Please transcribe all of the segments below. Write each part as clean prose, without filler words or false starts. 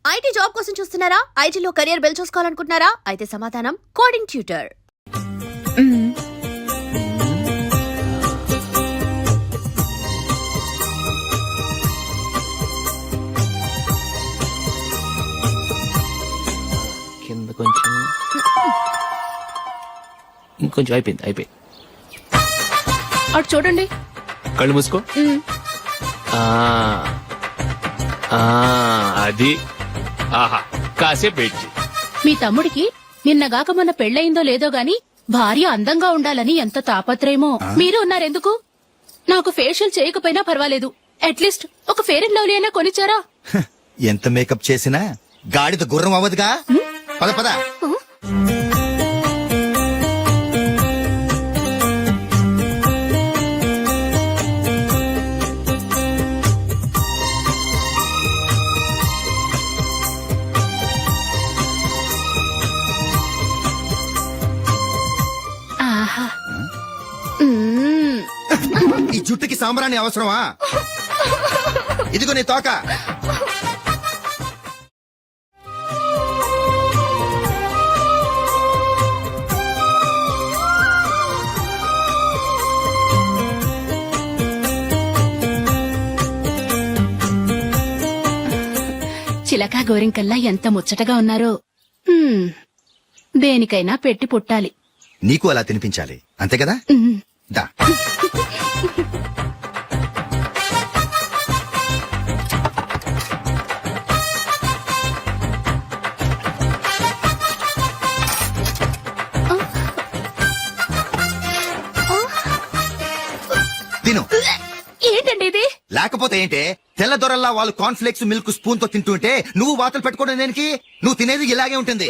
IT job కోసం చూస్తున్నారా? ఐటీలో కెరియర్ బిల్డ్ చూసుకోవాలనుకుంటున్నారా? అయితే సమాధానం కోడింగ్ ట్యూటర్. కింద కొంచెం ఇంకొంచెం అయిపోయింది. అటు చూడండి. కళ్ళు మూసుకో. అది ఆహా కాసేపు పెట్టి. మీ తమ్ముడికి నిన్నగాక మొన్న పెళ్ళయిందో లేదో గాని భార్య అందంగా ఉండాలని ఎంత తాపత్రయమో. మీరు ఉన్నారెందుకు? నాకు ఫేషియల్ చేయకపోయినా పర్వాలేదు, అట్లీస్ట్ ఒక ఫేర్ అండ్ లవ్లీ అయినా కొనిచ్చారా? ఎంత మేకప్ చేసినా గాడిద గుర్రం అవ్వదుగా. పద పద. ఆహా. ఈ జుట్టుకి సాంబ్రాణి అవసరమా? ఇదిగో నీ తోక. చిలకా గోరింకల్లా ఎంత ముచ్చటగా ఉన్నారో. దేనికైనా పెట్టి పుట్టాలి. నీకు అలా తినిపించాలి, అంతే కదా? దా. తిను. ఏంటండి ఇది? లేకపోతే ఏంటే, తెల్ల దొరల్లా వాళ్ళు కార్న్ఫ్లేక్స్ మిల్క్ స్పూన్ తో తింటుంటే నువ్వు వాతలు పెట్టుకోవడం దేనికి? నువ్వు తినేది ఇలాగే ఉంటుంది.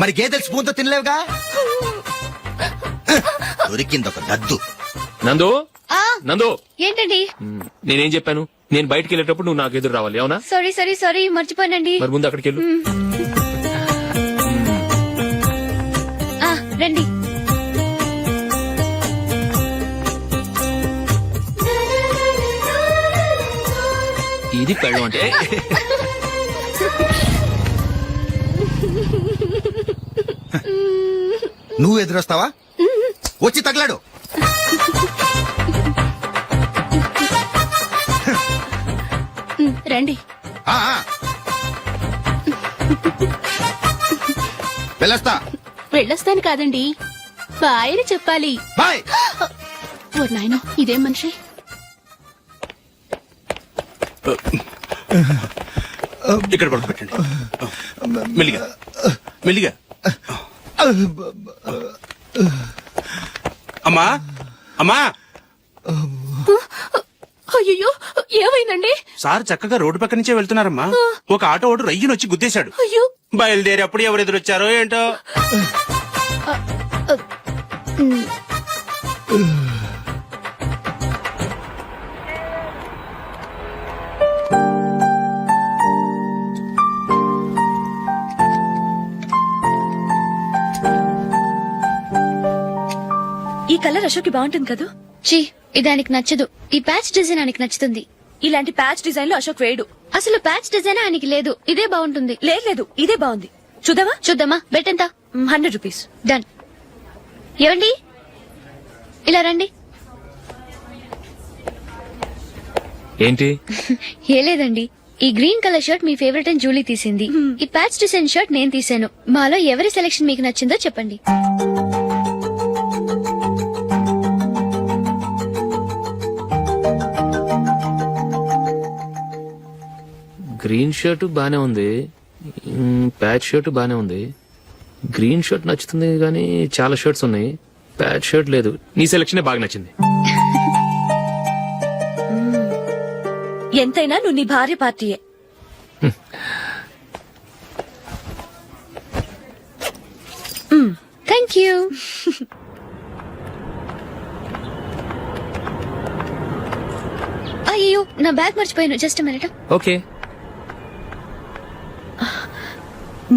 మరి గేదెలు స్పూన్ తో తినలేవుగా. దొరికింది ఒక దద్దు. నందు నందు, ఏంటండి? నేనేం చెప్పాను? నేను బయటికి వెళ్ళేటప్పుడు నువ్వు నాకు ఎదురు రావాలి, అవునా? సారీ మర్చిపోయానండి. మరి ముందు అక్కడికి వెళ్ళు. రండి. ఇది పెళ్ళం అంటే. నువ్వు ఎదురొస్తావా? వచ్చి తగలాడు. రండి. ఆ, ఆ. వెళ్ళొస్తా. వెళ్ళొస్తాను కాదండి, బాయ్ అని చెప్పాలి. బాయ్. ఓ నాయనో, ఇదేం మనిషి? ఇక్కడ పడుకోబెట్టండి. మెల్లిగా మెల్లిగా. అమ్మా అమ్మా. అయ్యో, ఏమైందండి? సార్ చక్కగా రోడ్డు పక్క నుంచే వెళ్తున్నారమ్మా. ఒక ఆటో ఓడు రయ్యను వచ్చి గుద్దేశాడు. అయ్యో. బయలుదేరి అప్పుడు ఎవరు ఎదురొచ్చారో ఏంటో. ఈ కలర్ అశోక్కి బాగుంటుంది కదా? చీ, ఇదానికి నచ్చదు. ఈ ప్యాచ్ డిజైన్ ఆయనకి నచ్చుతుంది. ఇలాంటి ప్యాచ్ డిజైన్ లో అశోక్ వేయడు. అసలు ప్యాచ్ డిజైన్ ఆయనకి లేదు. ఇదే బాగుంటుంది. లేదు, ఇదే బాగుంది. చూద్దామా? చూద్దామా? బెట్ ఎంత? 100 రూపీస్. డన్. ఏవండి, ఇలా రండి. ఏంటి? ఏ లేదండి, ఈ గ్రీన్ కలర్ షర్ట్ మీ ఫేవరెట్ అని జూలీ తీసింది. ఈ ప్యాచ్ డిజైన్ షర్ట్ నేను తీసాను. మాలో ఎవరి సెలెక్షన్ మీకు నచ్చిందో చెప్పండి. గ్రీన్ షర్ట్ బానే ఉంది, ప్యాచ్ షర్ట్ బానే ఉంది. గ్రీన్ షర్ట్ నచ్చుతుంది కానీ చాలా షర్ట్స్ ఉన్నాయి, ప్యాచ్ షర్ట్ లేదు. నీ సెలెక్షన్ బాగా నచ్చింది. ఎంతైనా నువ్వు నీ భార్య పార్టీయే. Thank you. అయ్యో, నా బ్యాగ్ మర్చిపోయాను. Just minute. ఓకే.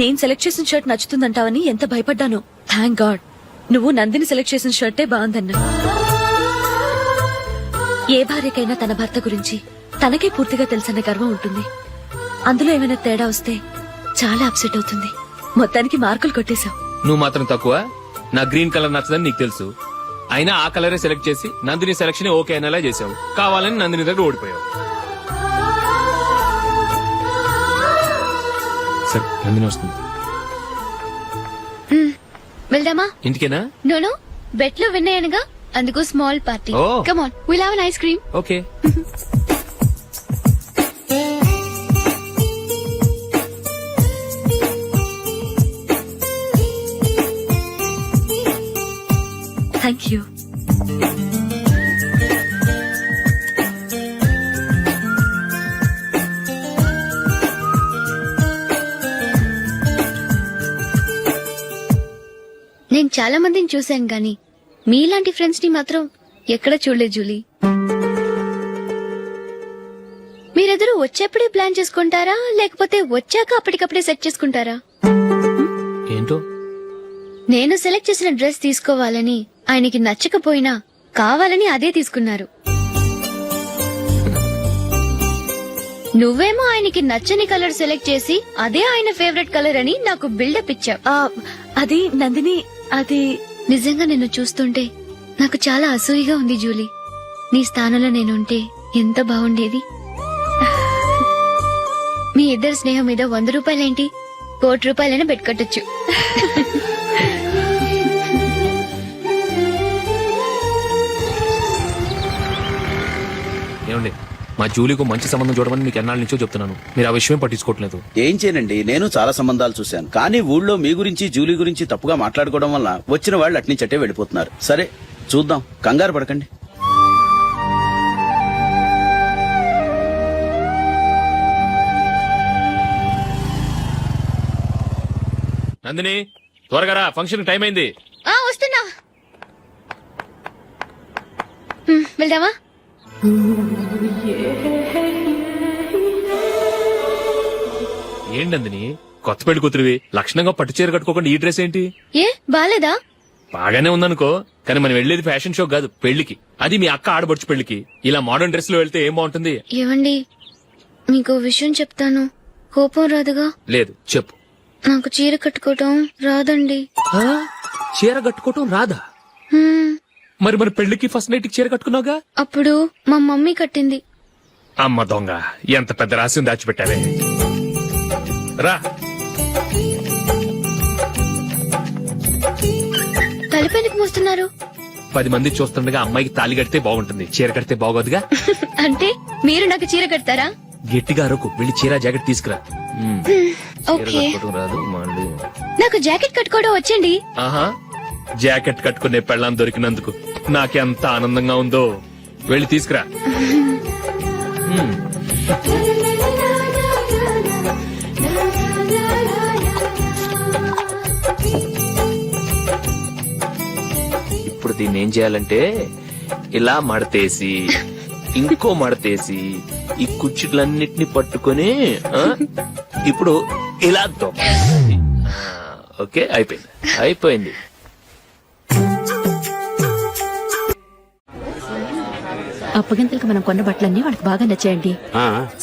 నేను సెలెక్ట్ చేసిన షర్ట్ నచ్చుతుందంటావని ఎంత భయపడ్డాను. థ్యాంక్ గాడ్ నువ్వు నందిని సెలెక్ట్ చేసిన షర్టే బాగుందన్నా. ఏ భార్యకైనా తన భర్త గురించి తనకే పూర్తిగా తెలుసన్న గర్వం ఉంటుంది. అందులో ఏమైనా తేడా వస్తే చాలా అప్సెట్ అవుతుంది. మొత్తానికి మార్కులు కొట్టేశావు. నువ్వు మాత్రం తక్కువ. నా గ్రీన్ కలర్ నచ్చదని నీకు తెలుసు. అయినా ఆ కలరే సెలెక్ట్ చేసి నందిని సెలక్షన్ ఓకే అనేలా చేసావు. కావాలని నందిని దగ్గర ఓడిపోయావు. సరే నందిని వస్తుంది. వెళ్దామా? ఇంటికేనా? నోను బెట్ లో విన్ అయ్యానుగా, అందుకు small party. Oh. Come on, will have an ice cream. Okay. Thank you. నేను చాలా మందిని చూశాను గాని మీలాంటి ఫ్రెండ్స్ ని మాత్రం ఎక్కడ చూడలేదు జూలీ. మీరెదరూ వచ్చేప్పుడే ప్లాన్ చేసుకుంటారా, లేకపోతే వచ్చాక అప్పటికప్పుడే సెట్ చేసుకుంటారా? ఏంటో నేను సెలెక్ట్ చేసిన డ్రెస్ తీసుకోవాలని ఆయనకి నచ్చకపోయినా కావాలని అదే తీసుకున్నారు. నువ్వేమో ఆయనకి నచ్చని కలర్ సెలెక్ట్ చేసి అదే ఆయన ఫేవరెట్ కలర్ అని నాకు బిల్డప్ ఇచ్చావు. అది నందిని, అది నిజంగా నిన్ను చూస్తుంటే నాకు చాలా అసూయగా ఉంది జూలీ. నీ స్థానంలో నేనుంటే ఎంత బాగుండేది. మీ ఇద్దరు స్నేహం మీద 100 రూపాయలేంటి, 1 కోటి రూపాయలైనా పెట్టుకట్టొచ్చు. ఏమండి, మా జూలీకు మంచి సంబంధం చూడమని మీకు ఎన్నాళ్ళ నుంచో చెప్తున్నాను. మీరు ఆ విషయం పట్టించుకోవట్లేదు. ఏం చేయనండి, నేను చాలా సంబంధాలు చూశాను. కానీ ఊళ్ళో మీ గురించి జూలీ గురించి తప్పుగా మాట్లాడుకోవడం వల్ల వచ్చిన వాళ్ళు అట్నుంచటే వెళ్ళిపోతున్నారు. సరే చూద్దాం, కంగారు పడకండి. నందిని త్వరగా రా, ఫంక్షన్ టైం అయింది. వస్తున్నా. వెళ్దామా? ఏంటి నందిని, కొత్త పెళ్లి కూతురివి, లక్షణంగా పట్టు చీర కట్టుకోకుండా ఈ డ్రెస్ ఏంటి? ఏ బాలేదా? బాగానే ఉందనుకో, కానీ మనం వెళ్ళేది ఫ్యాషన్ షో కాదు, పెళ్లికి. అది మీ అక్క ఆడబడుచు పెళ్లికి. ఇలా మోడర్న్ డ్రెస్ లో వెళ్తే ఏం బాగుంటుంది? ఏవండి, మీకు విషయం చెప్తాను, కోపం రాదుగా? లేదు, చెప్పు. నాకు చీర కట్టుకోవటం రాదండి. చీర కట్టుకోవటం రాదా? మరి మన పెళ్లికి ఫస్ట్ నైట్ కి చీర కట్టుకున్నావుగా? అప్పుడు మా మమ్మీ కట్టింది. అమ్మ దొంగ, ఎంత పెద్ద రహస్యం దాచిపెట్టావే. రా. తలపెందుకు మోస్తున్నారు? 10 మంది చూస్తుండగా అమ్మాయికి తాళి కడితే బాగుంటుంది, చీర కడితే బాగోదుగా. అంటే మీరు నాకు చీర కడతారా? గట్టిగా అరకు, వెళ్ళి చీర జాకెట్ తీసుకురా. చీర ఓకే. కట్టుకోవటం రాదు మళ్ళీ. నాకు జాకెట్ కట్టుకోవడం వచ్చండి. ఆహా, జాకెట్ కట్టుకునే పెళ్ళాం దొరికినందుకు నాకెంత ఆనందంగా ఉందో. వెళ్ళి తీసుకురా. ఇప్పుడు దీన్ని ఏం చేయాలంటే ఇలా మడతేసి ఇంకో మడతేసి ఈ కుర్చీలన్నిటిని పట్టుకొని ఇప్పుడు ఇలా దొక్కాలి. ఓకే, అయిపోయింది అయిపోయింది. అప్పగింతలకు మనం కొన్న బట్టలన్నీ వాళ్ళకి బాగా నచ్చాయండి.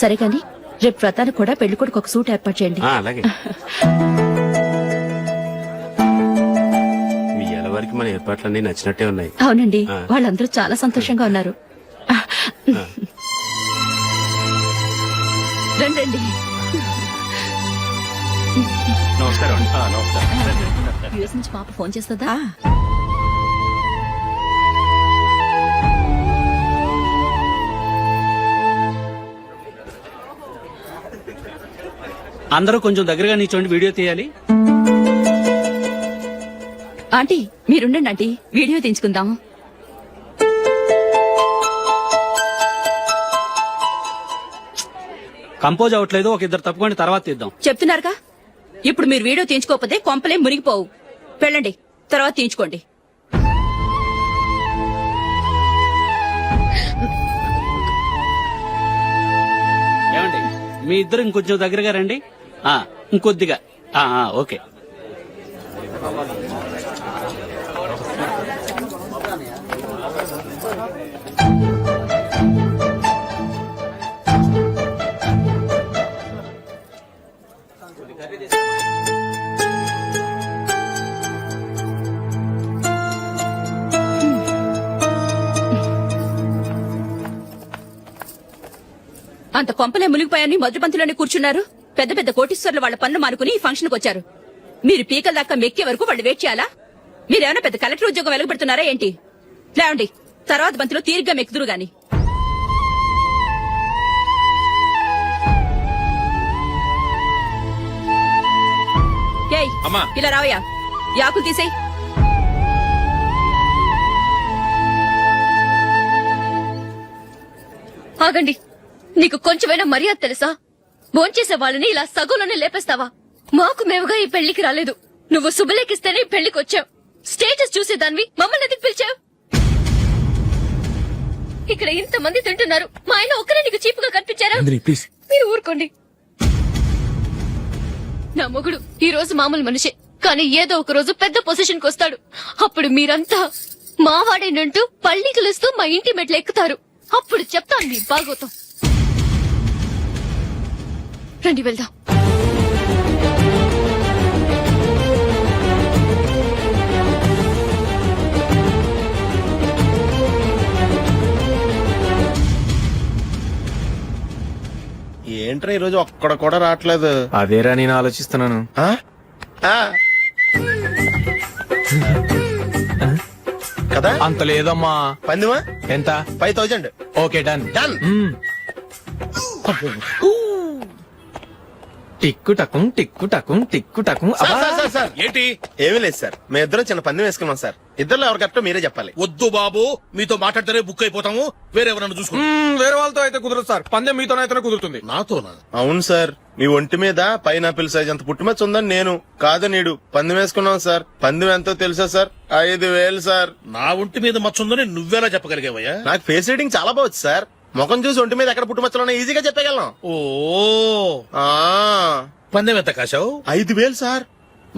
సరే కానీ రేపు వ్రతానికి కూడా పెళ్లి కొడుకు ఒక సూట్ ఏర్పాటు చేయండి. అలాగే. మీ ఎలవరికి మన ఏర్పాట్లన్నీ నచ్చినట్టే ఉన్నాయి. అవునండి, వాళ్ళందరూ చాలా సంతోషంగా ఉన్నారు. రండి. నమస్కారం. నమస్కారం. యూఎస్ నుంచి పాప ఫోన్ చేస్తుందా? అందరూ కొంచెం దగ్గరగా నిల్చోండి, వీడియో తీయాలి. ఆంటీ మీరుండండి ఆంటీ, వీడియో తీయించుకుందాం. కంపోజ్ అవ్వట్లేదు, ఒక ఇద్దరు తప్పుకోండి, తర్వాత తీద్దాం. చెప్తున్నారుగా, ఇప్పుడు మీరు వీడియో తీయించుకోకపోతే కొంపలే మునిగిపోవు. వెళ్ళండి, తర్వాత తీయించుకోండి. ఏమండి, మీ ఇద్దరు ఇంకొంచెం దగ్గరగా రండి. ఇంకొద్దిగా. ఓకే. అంత కొంపలే మునిగిపోయాని మొదటి పంతులోనే కూర్చున్నారు. పెద్ద పెద్ద కోటీశ్వర్లు వాళ్ళ పనులు మానుకుని ఈ ఫంక్షన్ కు వచ్చారు. మీరు పీకల దాకా మెక్కే వరకు వాళ్ళు వెయిట్ చేయాలా? మీరేమైనా పెద్ద కలెక్టర్ ఉద్యోగం వెలగబెడుతున్నారా ఏంటి? లేవండి, తర్వాత బంతిలో తీరిగ్గా మెక్కుదురు గాని. ఏయ్, అమ్మా. ఇలా రావయ్యా, యాకులు తీసేయ్. ఆగండి, నీకు కొంచెమైనా మర్యాద తెలుసా? భోంచేసే వాళ్ళని ఇలా సగంలోనే లేపేస్తావా? మాకు మేముగా ఈ పెళ్లికి రాలేదు. నువ్వు శుభలేఖిస్తేనే ఈ పెళ్లికి వచ్చావు. స్టేటస్ చూసేదానివి మమ్మల్ని ఎందుకు పిలిచావు? ఇక్కడ ఇంతమంది తింటున్నారు, మా ఆయన ఒక్కరే నీకు చీపుగా కనిపించారా? ప్లీజ్. మీరు ఊరుకోండి. నా మొగుడు ఈ రోజు మామూలు మనిషే, కానీ ఏదో ఒక రోజు పెద్ద పొజిషన్ కు వస్తాడు. అప్పుడు మీరంతా మావాడేనంటూ పళ్ళి కలుస్తూ మా ఇంటి మెట్లు ఎక్కుతారు. అప్పుడు చెప్తాను మీ బాగోతాం. రండి వెళ్దాం. ఏంట్రా ఈ రోజు ఒక్కడ కూడా రావట్లేదు. అదేరా నేను ఆలోచిస్తున్నాను. ఆ? ఆ. కదా అంత లేదమ్మా. పందిమా ఎంత? 5000. Okay done. డన్. టిక్కు టకుం టిక్కు టకుం టిక్కు టకుం. సార్ ఏంటి? ఏమీ లేదు సార్, మేము ఇద్దరం చిన్న పందెం వేసుకున్నాం సార్. ఇద్దరు ఎవరు కరెక్టో మీరే చెప్పాలి. వద్దు బాబు, మీతో మాట్లాడితేనే బుక్ అయిపోతాము. వేరే ఎవరన్నా చూసుకో. వేరే వాళ్ళతో అయితే కుదరదు సార్, పందెం మీతోనైతే కుదురుతుంది. నాతోనా? అవును సార్, మీ ఒంటి మీద పైనాపిల్ సైజ్ అంత పుట్టుమచ్చ ఉందని నేను కాదు నీడు పందెం వేసుకున్నాం సార్. పందెం ఎంతో తెలుసా సార్? 5000 సార్. నా ఒంటి మీద మచ్చ ఉందని నువ్వెలా చెప్పగలిగావయ్యా? నాకు ఫేస్ రీడింగ్ చాలా బాగుంది సార్. ముఖం చూసి ఒంటి మీద ఎక్కడ పుట్టుమచ్చలో ఈజీగా చెప్పగలను. ఓ, ఆ పందెం ఎంత కాశావు? 5000 సార్.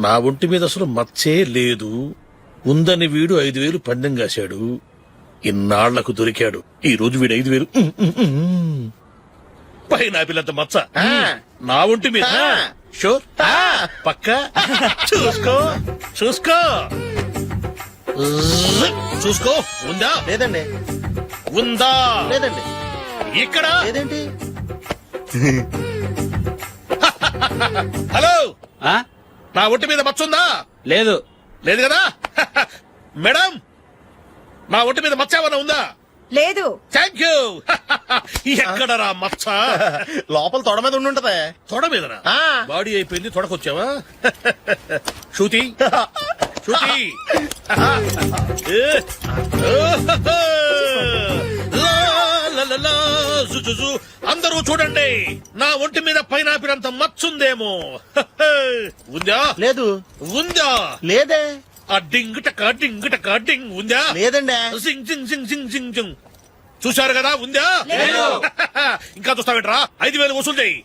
నా ఒంటి మీద అసలు మచ్చే లేదు. ఉందని వీడు 5000 పందెం కాశాడు. ఇన్నాళ్లకు దొరికాడు. ఈ రోజు వీడు 5000. పైన పిల్లంత మచ్చ నా ఒంటి మీద. షూర్? పక్క చూసుకో చూసుకో చూసుకో. ఉందా? లేదండి. ఉందా? లేదండి. ఇక్కడ లేదేంటి? హలో, నా ఒంటి మీద మచ్చ ఉందా? లేదు. లేదు కదా? మేడం, నా ఒంటి మీద మచ్చ ఏమన్నా ఉందా? లేదు. Thank you. ఎక్కడరా మచ్చ? లోపల తొడ మీద ఉండుంటదే. తొడ మీదనా? ఆ. బాడీ అయిపోయింది, తొడకొచ్చావా? శృతి శృతి. ఏ. లా, లా, లా, లా, జు, జు, జు. అందరూ చూడండి, నా ఒంటి మీద పైనాపిల్ అంత మచ్చుందేమో. ఉందా? లేదు. ఉందా? లేదే. ఆ డింగ్ టక డింగ్ టక డింగ్ ఉందా? లేదండి. సింగ్ సింగ్ సింగ్ సింగ్ సింగ్ సింగ్. చూశారు కదా? ఉందా? ఇంకా చూస్తావేంట్రా? 5000 వసూలు చేయి.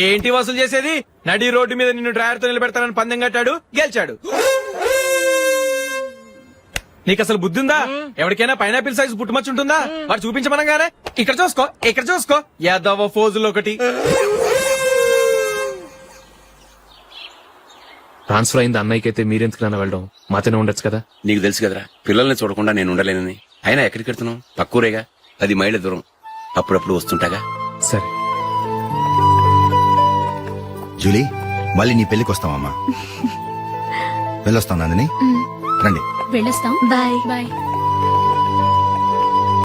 ఏంటి వసూలు చేసేది? నడి రోడ్డు మీద నిన్ను డ్రైవర్ తో నిలబెడతానని పందెం కట్టాడు, గెలిచాడు. నీకు అసలు బుద్ధి ఉందా? ఎవరికైనా పైనాపిల్ సైజ్ పుట్టుమచ్చు ఉంటుందా? వాడు చూపించమనగానే ఇక్కడ చూసుకో, ఇక్కడ చూసుకో, యాదవ ఫోజులు ఒకటి. ట్రాన్స్ఫర్ అయింది అన్నయ్యకి అయితే మీరెందుకు నాన్న వెళ్ళడం? మాతోనే ఉండొచ్చు కదా. నీకు తెలుసు కదరా, పిల్లల్ని చూడకుండా నేను ఉండలేనని. అయినా ఎక్కడికి వెళ్తున్నావు? పక్కూరేగా, 10 మైళ్ళ దూరం. అప్పుడప్పుడు వస్తుంటాగా. సరే. జూలీ, మళ్ళీ నీ పెళ్లికి వస్తామమ్మా. వెళ్ళొస్తాం నందిని. రండి. వెళ్ళొస్తాం. బాయ్. బాయ్.